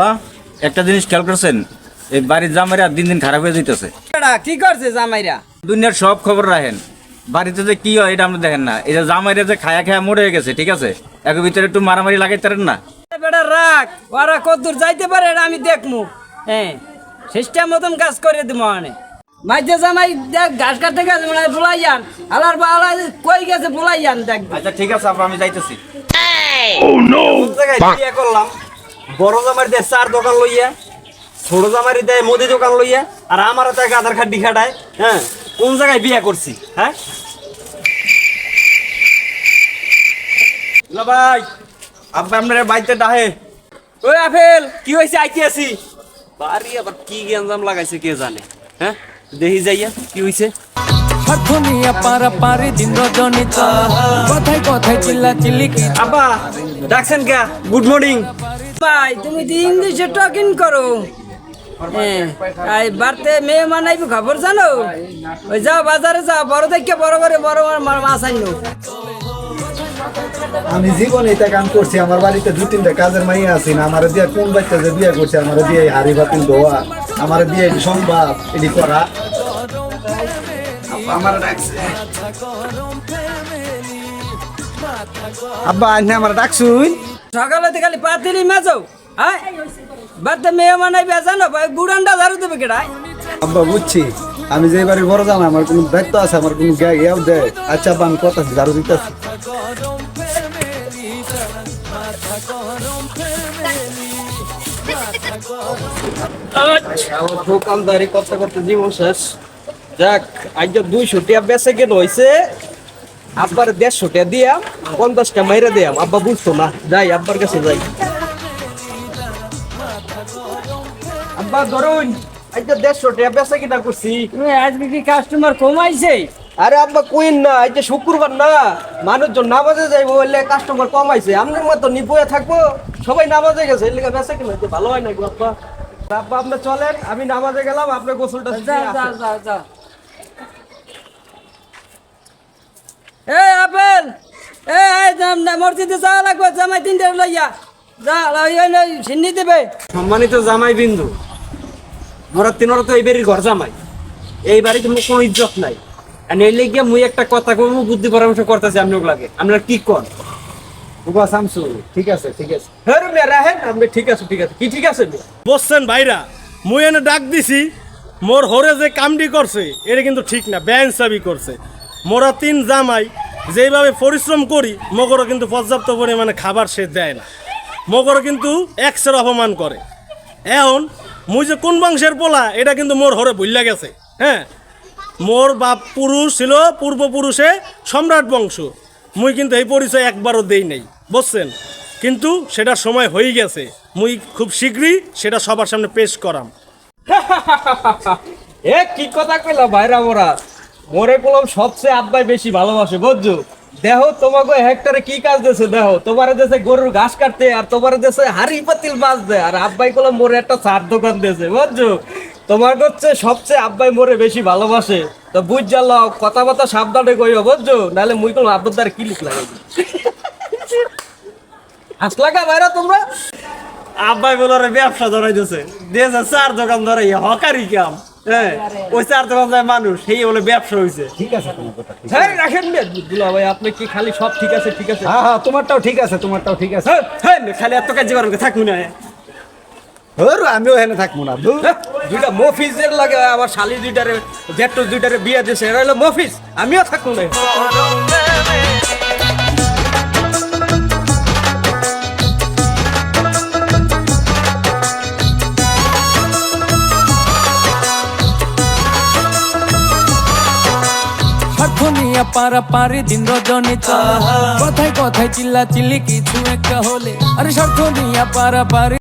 আব্বা একটা জিনিস খেয়াল করছেন, এই বাড়ির জামাইরা দিন দিন খারাপ হয়ে যাইতেছে। কি করছে জামাইরা? দুনিয়ার সব খবর রাখেন, বাড়িতে যে কি হয় এটা আমরা দেখেন না। এই যে জামাইরা যে খায়া খায়া মরে গেছে, ঠিক আছে, এর ভিতরে একটু মারামারি লাগাইতারেন না। বেটা রাখ, ওরা কতদূর যাইতে পারে এটা আমি দেখমু। হ্যাঁ, সিস্টেম মতন কাজ করে দিব মানে। মাইতে জামাই দেখ ঘাস কাটতে গেছে মানে বলাইয়ান, আলার বা আলা কই গেছে বলাইয়ান দেখ। আচ্ছা ঠিক আছে আব্বা, আমি যাইতেছি। কোন জায়গায় বিয়ে করলাম? বড় জামাই দেয় চার দোকান লইয়া, ছোট জামাই দেয় মুদি দোকান লইয়া, আর আমার তো আধার কার্ড খাটায়। হ্যাঁ, কোন জায়গায় বিয়ে করছি? হ্যাঁ ভাই, আব্বা আপনার বাড়িতে ডাহে। ওই আপেল কি হয়েছে? আইতে আছি বাড়ি, আবার কি গ্যাঞ্জাম লাগাইছে কে জানে। হ্যাঁ, দেখি যাইয়া কি হয়েছে। আব্বা ডাকছেন কে? Good morning. ভাই তুমি তো ইংলিশে টকিং করো। হ্যাঁ, এই বাড়তে মেয়ে মানাইবো খবর জানো? ওই যাও বাজারে যাও, বড় থেকে বড় করে বড় মাছ আইনো। আমি জীবনে এটা কাম করছি। আমার বাড়িতে দু তিনটা কাজের মাইয়া আছে না, আমার দিয়ে কোন বাচ্চা যে বিয়ে করছে, আমার দিয়ে হাড়ি বাতিল ধোয়া, আমার দিয়ে এটি সম্ভব এটি করা। আমার ডাকছে আব্বা, আজ আমার ডাকছুই। সকালে তো খালি পাতিলি মাছও। হ্যাঁ, বাড়তে মেয়ে মানাইবে জানো? গুড়ান্ডা ঝাড়ু দেবে কেডায়? আব্বা বুঝছি, আমি যে বাড়ির বড় জানা, আমার কোনো দায়িত্ব আছে, আমার কোনো ইয়াও দেয়। আচ্ছা আব্বা, আমি কথা ঝাড়ু দিতেছি। দোকানদারি করতে করতে জীবন শেষ। যাক, আজ 200 টাকা বেচে কেন হয়েছে, আব্বার 150 টাকা দিয়াম, 50 টাকা মাইরা দিয়াম। আব্বা বুঝতো না, যাই আব্বার কাছে যাই। আব্বা ধরুন, আজ 150 টাকা বেচে কিনা করছি। আজকে কি কাস্টমার কমাইছে? আরে আব্বা কইন না, আজ শুক্রবার না, মানুষজন নামাজে যাইবো বললে কাস্টমার কমাইছে। আপনার মতো নিবয়ে থাকবো, সবাই নামাজে গেছে, এর লিগে বেচে কিনা ভালো হয় না গো আব্বা। আব্বা আপনি চলেন, আমি নামাজে গেলাম, আপনি গোসলটা যা যা যা যা। এই আপেল, এই মসজিদে যাওয়া লাগবে, জামাই 3টা লইয়া যা, সিন্নি দেবে। সম্মানিত জামাই বিন্দু, মোরা তিনরা তো এই বাড়ির ঘর জামাই, এই বাড়িতে মোর কোনো ইজ্জত নাই। আর এই লেগে মুই একটা কথা কইব, বুদ্ধি পরামর্শ করতেছি আপনার লাগে, আপনারা কি কর? বাবা শামসু, ঠিক আছে ঠিক আছে। হ্যাঁ রে রাহেন, আপনি ঠিক আছে ঠিক আছে। কি ঠিক আছে? বসছেন ভাইরা, মুই এনে ডাক দিছি, মোর হরে যে কামডি করছে এটা কিন্তু ঠিক না, বেআইনসাফি করছে। মোরা 3 জামাই যেইভাবে পরিশ্রম করি, মগরও কিন্তু পর্যাপ্ত পরিমাণে খাবার সে দেয় না, মগরও কিন্তু এক্সের অপমান করে। এখন মুই যে কোন বংশের পোলা এটা কিন্তু মোর হরে ভুল্লা গেছে। হ্যাঁ, মোর বাপ পুরুষ ছিল পূর্বপুরুষে সম্রাট বংশ, মুই কিন্তু এই পরিচয় একবারও দেই নাই, বুঝছেন? কিন্তু সেটা সময় হয়ে গেছে, মুই খুব শীঘ্রই সেটা সবার সামনে পেশ করাম। এ কি কথা কইলা ভাইরা? মোরে কলম সবচেয়ে আব্বাই বেশি ভালোবাসে, বুঝছো? দেখো তোমাকে হেক্টরে কি কাজ দিয়েছে, দেখো তোমারে দেশে গরুর ঘাস কাটতে, আর তোমার দেশে হাড়ি পাতিল মাছ দেয়, আর আব্বাই কলম মোরে একটা চার দোকান দিয়েছে, বুঝছো? তোমার হচ্ছে সবচেয়ে আব্বাই মোরে বেশি ভালোবাসে। তো বুঝ জাল, কথাবার্তা সাবধানে কইও, বুঝছো? নাহলে মুই কোনো আব্বার দ্বারা কি লিখ লাগাই হাস লাগা ভাইরা তোমরা। আব্বাই বলারে ব্যবসা ধরাই দিয়েছে, দিয়েছে 4 দোকান ধরাই, হকারি কাম। হ্যাঁ, ওই 4 দোকান যায় মানুষ, সেই বলে ব্যবসা হয়েছে। ঠিক আছে তোমার কথা ঠিক আছে। হ্যাঁ রাখেন দুলা ভাই, আপনি কি খালি সব ঠিক আছে ঠিক আছে? হ্যাঁ হ্যাঁ, তোমারটাও ঠিক আছে, তোমারটাও ঠিক আছে। হ্যাঁ, খালি এত কাজ করেন, থাকুন না। ধরো আমিও এখানে থাকবো না। দুইটা মফিজের লাগে, আমার শালি দুইটারে, জেঠু দুইটারে বিয়ে দিয়েছে, এরা হলো মফিজ, আমিও থাকুন না। পারাপারি দিন রজনী চলা, কথায় কথায় চিল্লা চিল্লি কিছু একটা হলে, আরে স্বার্থ নিয়া পারাপারি।